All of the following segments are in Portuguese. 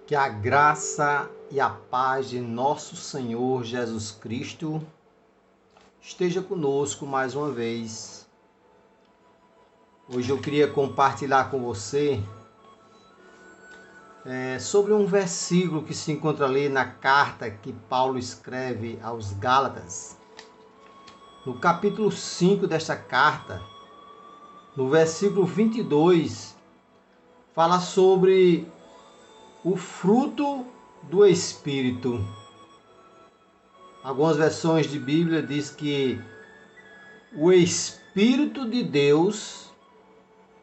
Que a graça e a paz de nosso Senhor Jesus Cristo esteja conosco mais uma vez. Hoje eu queria compartilhar com você sobre um versículo que se encontra ali na carta que Paulo escreve aos Gálatas. No capítulo 5 desta carta, no versículo 22, fala sobre o fruto do Espírito. Algumas versões de Bíblia diz que o Espírito de Deus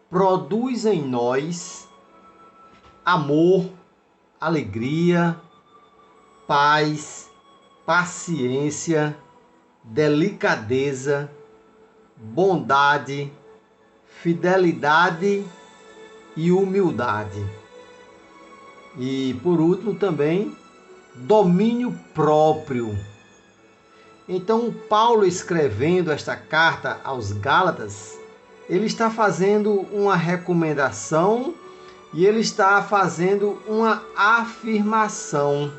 produz em nós amor, alegria, paz, paciência, delicadeza, bondade, fidelidade e humildade. E por último também, domínio próprio. Então, Paulo escrevendo esta carta aos Gálatas, ele está fazendo uma recomendação e ele está fazendo uma afirmação.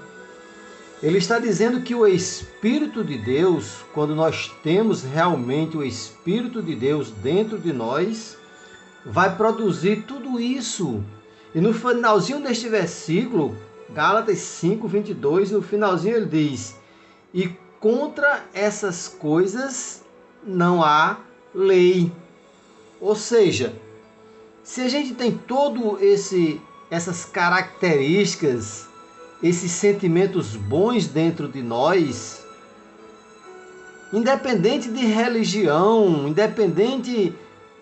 Ele está dizendo que o Espírito de Deus, quando nós temos realmente o Espírito de Deus dentro de nós, vai produzir tudo isso. E no finalzinho deste versículo, Gálatas 5, 22, no finalzinho ele diz: e contra essas coisas não há lei. Ou seja, se a gente tem essas características, esses sentimentos bons dentro de nós, independente de religião, independente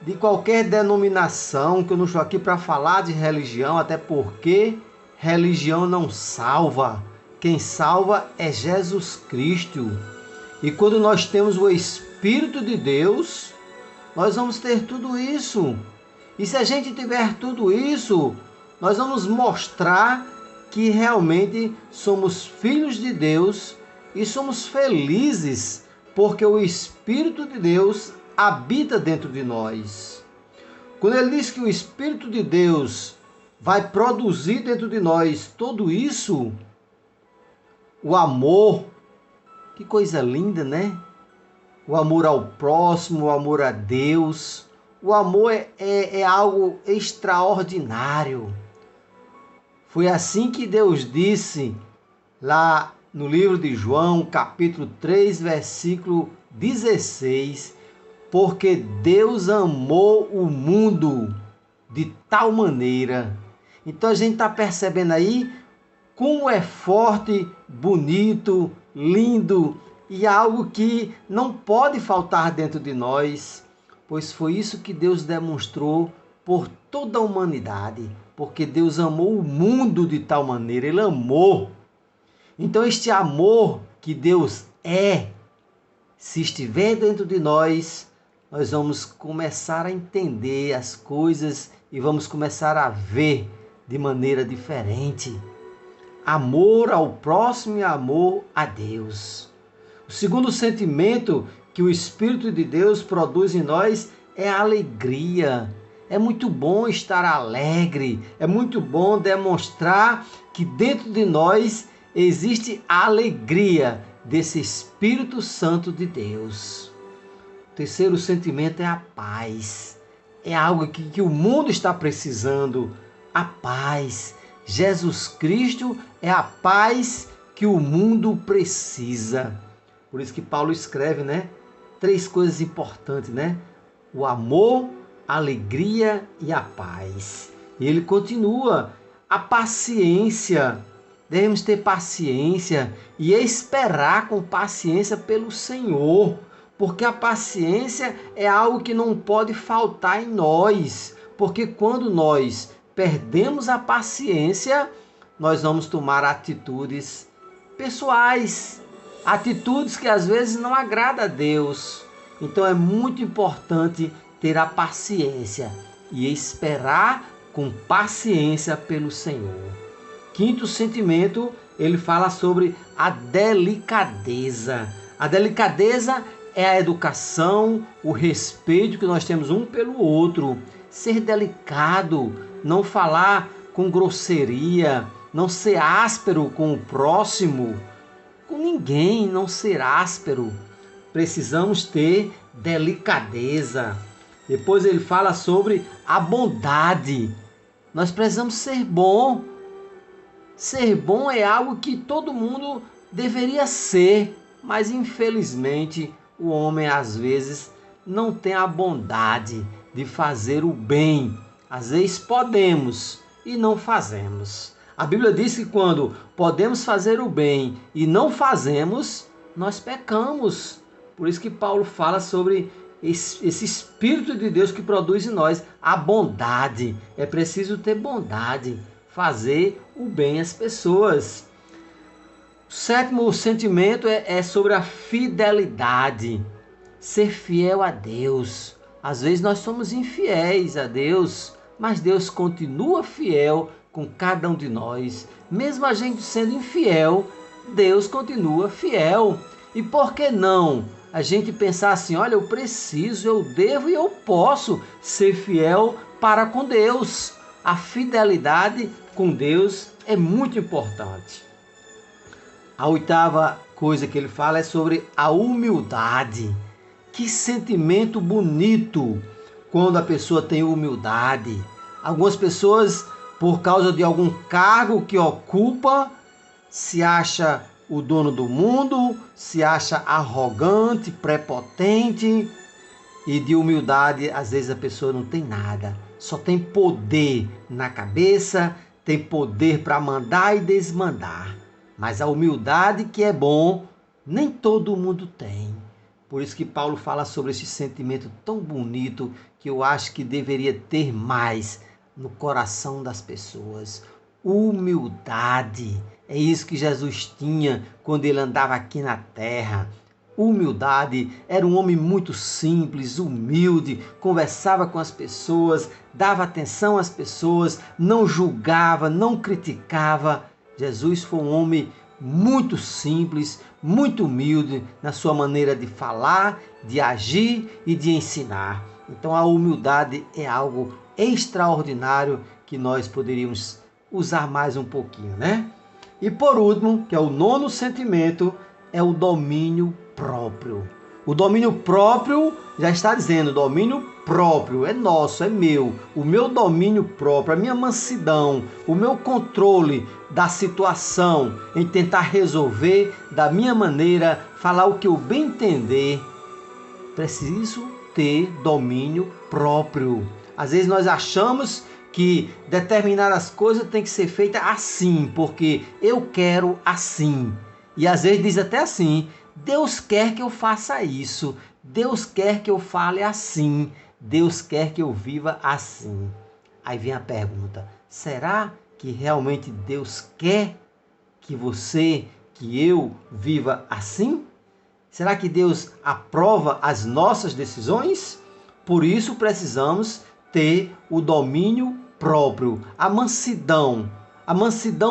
de qualquer denominação, que eu não estou aqui para falar de religião, até porque religião não salva. Quem salva é Jesus Cristo. E quando nós temos o Espírito de Deus, nós vamos ter tudo isso. E se a gente tiver tudo isso, nós vamos mostrar que realmente somos filhos de Deus e somos felizes, porque o Espírito de Deus habita dentro de nós. Quando ele diz que o Espírito de Deus vai produzir dentro de nós tudo isso, o amor, que coisa linda, né? O amor ao próximo, o amor a Deus. O amor é algo extraordinário. Foi assim que Deus disse lá no livro de João, capítulo 3, versículo 16, porque Deus amou o mundo de tal maneira. Então a gente está percebendo aí como é forte, bonito, lindo e algo que não pode faltar dentro de nós, pois foi isso que Deus demonstrou por toda a humanidade, porque Deus amou o mundo de tal maneira, Ele amou. Então este amor que Deus se estiver dentro de nós, nós vamos começar a entender as coisas e vamos começar a ver de maneira diferente. Amor ao próximo e amor a Deus. O segundo sentimento que o Espírito de Deus produz em nós é a alegria. É muito bom estar alegre, é muito bom demonstrar que dentro de nós existe a alegria desse Espírito Santo de Deus. O terceiro sentimento é a paz. É algo que o mundo está precisando. A paz. Jesus Cristo é a paz que o mundo precisa. Por isso que Paulo escreve, né? 3 coisas importantes, né? O amor, a alegria e a paz. E ele continua, a paciência. Devemos ter paciência e esperar com paciência pelo Senhor, porque a paciência é algo que não pode faltar em nós, porque quando nós perdemos a paciência, nós vamos tomar atitudes pessoais, atitudes que às vezes não agradam a Deus. Então é muito importante ter a paciência e esperar com paciência pelo Senhor. Quinto sentimento, ele fala sobre a delicadeza. A delicadeza é a educação, o respeito que nós temos um pelo outro. Ser delicado, não falar com grosseria, não ser áspero com o próximo, com ninguém, não ser áspero. Precisamos ter delicadeza. Depois ele fala sobre a bondade. Nós precisamos ser bom. Ser bom é algo que todo mundo deveria ser, mas infelizmente o homem às vezes não tem a bondade de fazer o bem. Às vezes podemos e não fazemos. A Bíblia diz que quando podemos fazer o bem e não fazemos, nós pecamos. Por isso que Paulo fala sobre esse Espírito de Deus que produz em nós a bondade. É preciso ter bondade, fazer o bem às pessoas. O sétimo sentimento é sobre a fidelidade. Ser fiel a Deus. Às vezes nós somos infiéis a Deus, mas Deus continua fiel com cada um de nós. Mesmo a gente sendo infiel, Deus continua fiel. E por que não a gente pensar assim, olha, eu preciso, eu devo e eu posso ser fiel para com Deus. A fidelidade com Deus é muito importante. A oitava coisa que ele fala é sobre a humildade. Que sentimento bonito quando a pessoa tem humildade. Algumas pessoas, por causa de algum cargo que ocupa, se acha o dono do mundo, se acha arrogante, prepotente, e de humildade às vezes a pessoa não tem nada, só tem poder na cabeça, tem poder para mandar e desmandar. Mas a humildade que é bom, nem todo mundo tem. Por isso que Paulo fala sobre esse sentimento tão bonito que eu acho que deveria ter mais no coração das pessoas. Humildade. É isso que Jesus tinha quando ele andava aqui na terra. Humildade. Era um homem muito simples, humilde, conversava com as pessoas, dava atenção às pessoas, não julgava, não criticava. Jesus foi um homem muito simples, muito humilde na sua maneira de falar, de agir e de ensinar. Então a humildade é algo extraordinário que nós poderíamos usar mais um pouquinho, né? E por último, que é o nono sentimento, é o domínio próprio. O domínio próprio, já está dizendo, domínio próprio, é nosso, é meu. O meu domínio próprio, a minha mansidão, o meu controle da situação, em tentar resolver da minha maneira, falar o que eu bem entender. Preciso ter domínio próprio. Às vezes nós achamos que determinadas coisas têm que ser feitas assim, porque eu quero assim. E às vezes diz até assim, Deus quer que eu faça isso, Deus quer que eu fale assim, Deus quer que eu viva assim. Aí vem a pergunta, será que realmente Deus quer que você, que eu viva assim? Será que Deus aprova as nossas decisões? Por isso precisamos ter o domínio próprio, a mansidão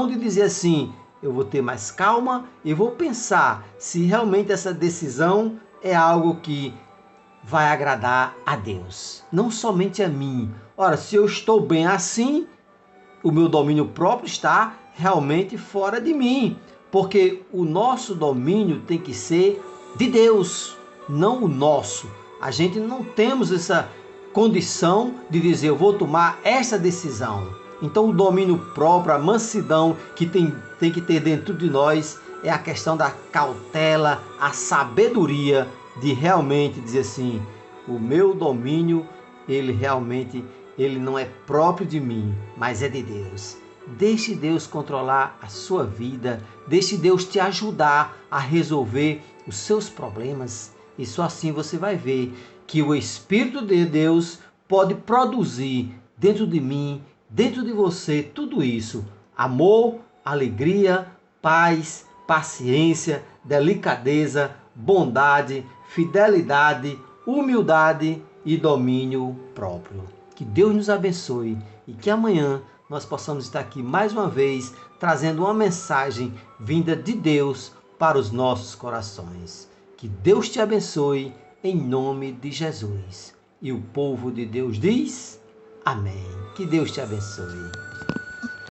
de dizer assim, eu vou ter mais calma e vou pensar se realmente essa decisão é algo que vai agradar a Deus, não somente a mim. Ora, se eu estou bem assim, o meu domínio próprio está realmente fora de mim, porque o nosso domínio tem que ser de Deus, não o nosso. A gente não temos essa condição de dizer, eu vou tomar essa decisão. Então o domínio próprio, a mansidão que tem que ter dentro de nós é a questão da cautela, a sabedoria de realmente dizer assim, o meu domínio, ele não é próprio de mim, mas é de Deus. Deixe Deus controlar a sua vida, deixe Deus te ajudar a resolver os seus problemas e só assim você vai ver que o Espírito de Deus pode produzir dentro de mim, dentro de você, tudo isso. Amor, alegria, paz, paciência, delicadeza, bondade, fidelidade, humildade e domínio próprio. Que Deus nos abençoe e que amanhã nós possamos estar aqui mais uma vez trazendo uma mensagem vinda de Deus para os nossos corações. Que Deus te abençoe em nome de Jesus. E o povo de Deus diz: Amém. Que Deus te abençoe.